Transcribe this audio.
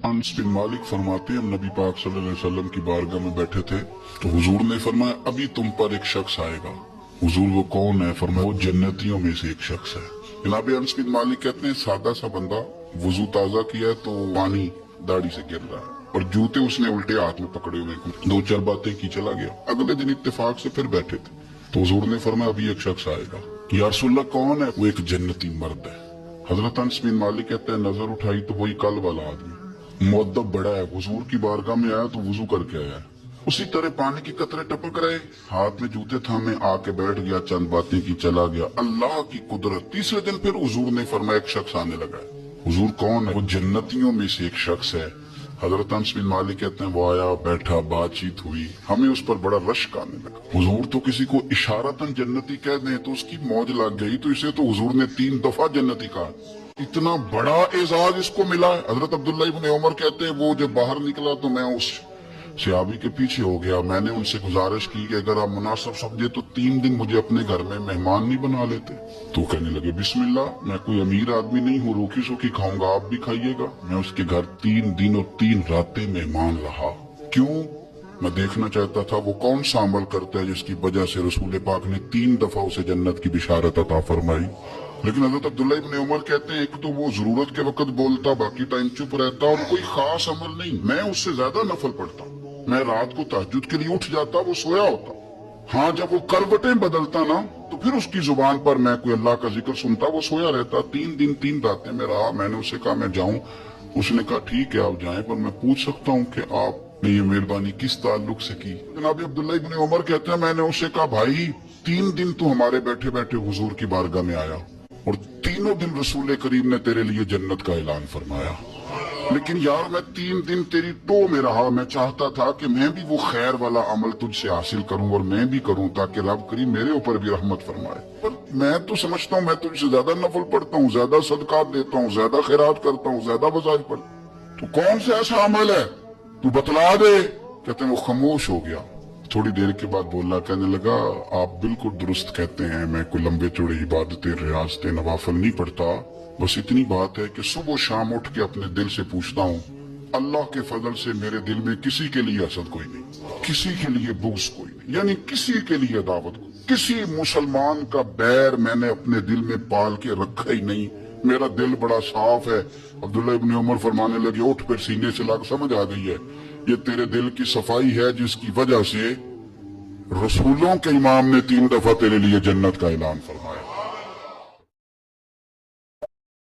अनस बिन मालिक फरमाते हैं नबी पाक सल्लल्लाहु अलैहि वसल्लम की बारगाह में बैठे थे तो हुजूर ने फरमाया अभी तुम पर एक शख्स आएगा। हुजूर वो कौन है? फरमाया वो जन्नतियों में से एक शख्स है। जनाब अनस बिन मालिक कहते हैं सादा सा बंदा वजू ताजा किया है तो पानी दाढ़ी से गिर रहा है और जूते उसने उल्टे हाथ में पकड़े हुए, दो चार बातें की चला गया। अगले दिन इत्तेफाक से फिर बैठे थे तो हुजूर ने फरमाया अभी एक शख्स आएगा। या रसूलल्लाह कौन है? वो एक जन्नती मर्द है। हजरत अनस बिन मालिक कहते हैं नजर उठाई तो वही कल वाला आदमी मुअद्दब बड़ा है, हुजूर की बारगाह में आया तो वुजू करके आया है। उसी तरह पानी के कतरे टपक रहे, हाथ में जूते थामे आके बैठ गया, चंद बातें की चला गया। अल्लाह की कुदरत। तीसरे दिन फिर हुजूर ने फरमाया एक शख्स आने लगा है। हुजूर कौन है? वो जन्नतियों में से एक शख्स है। हजरत अनस बिन मालिक कहते हैं वो आया, बैठा, बातचीत हुई, हमें उस पर बड़ा रश्क आने लगा। हुजूर तो किसी को इशारतन जन्नती कह दें तो उसकी मौज लग गई, तो इसे तो हुजूर ने 3 दफा जन्नती कहा। इतना बड़ा एजाज इसको मिला है। हजरत अब्दुल्ला इब्न उमर कहते हैं वो जब बाहर निकला तो मैं उस सहाबी के पीछे हो गया। मैंने उनसे गुजारिश की कि अगर आप मुनासिब समझे तो 3 दिन मुझे अपने घर में मेहमान नहीं बना लेते। तो कहने लगे बिस्मिल्लाह, मैं कोई अमीर आदमी नहीं हूँ, रोकी सोकी खाऊंगा, आप भी खाइएगा। मैं उसके घर 3 दिन और 3 रातें मेहमान रहा। क्यों? मैं देखना चाहता था वो कौन सा अमल करता है जिसकी वजह से रसूल पाक ने 3 दफा उसे जन्नत की बिशारत अता फरमाई। लेकिन हजरत अब्दुल्ला इब्न उमर कहते हैं एक तो वो जरूरत के वक्त बोलता, बाकी टाइम चुप रहता और कोई खास अमल नहीं। मैं उससे ज्यादा नफल पढ़ता। मैं रात को तहज्जुद के लिए उठ जाता, वो सोया होता। हाँ, जब वो करवटें बदलता ना तो फिर उसकी जुबान पर मैं कोई अल्लाह का जिक्र सुनता, वो सोया रहता। 3 दिन 3 रातें में रहा। मैंने उससे कहा मैं जाऊं। उसने कहा ठीक है आप जाएं, पर मैं पूछ सकता हूँ कि आपने ये मेहरबानी किस ताल्लुक से की? जनाब अब्दुल्ला इब्न उमर कहते हैं मैंने उससे कहा भाई 3 दिन तू हमारे बैठे बैठे हुजूर की बारगाह में आया और तीनों दिन रसूल करीम ने तेरे लिए जन्नत का ऐलान फरमाया। लेकिन यार मैं 3 दिन तेरी टो में रहा। मैं चाहता था कि मैं भी वो खैर वाला अमल तुझसे हासिल करूं और मैं भी करूं ताकि रब करीम मेरे ऊपर भी रहमत फरमाए। पर मैं तो समझता हूँ मैं तुझसे ज्यादा नफल पढ़ता हूँ, ज्यादा सदकात देता हूँ, ज्यादा खैरात करता हूँ, ज्यादा वज़ाइफ पढ़ता। तो कौन सा ऐसा अमल है तू बतला दे। कहते हैं वो खामोश हो गया। थोड़ी देर के बाद बोला, कहने लगा आप बिल्कुल दुरुस्त कहते हैं, मैं कोई लंबे चौड़े इबादतें, रियाजतें, नवाफिल नहीं पढ़ता। बस इतनी बात है कि सुबह शाम उठ के अपने दिल से पूछता हूँ अल्लाह के फजल से मेरे दिल में किसी के लिए हसद कोई नहीं, किसी के लिए बुग़्ज़ कोई नहीं, यानी किसी के लिए दावत, किसी मुसलमान का बैर मैंने अपने दिल में पाल के रखा ही नहीं। मेरा दिल बड़ा साफ है। अब्दुल्ला इब्न उमर फरमाने लगे उठ, फिर सीने से लाग समझ आ गई है ये तेरे दिल की सफाई है जिसकी वजह से रसूलों के इमाम ने 3 दफा तेरे लिए जन्नत का ऐलान फरमाया।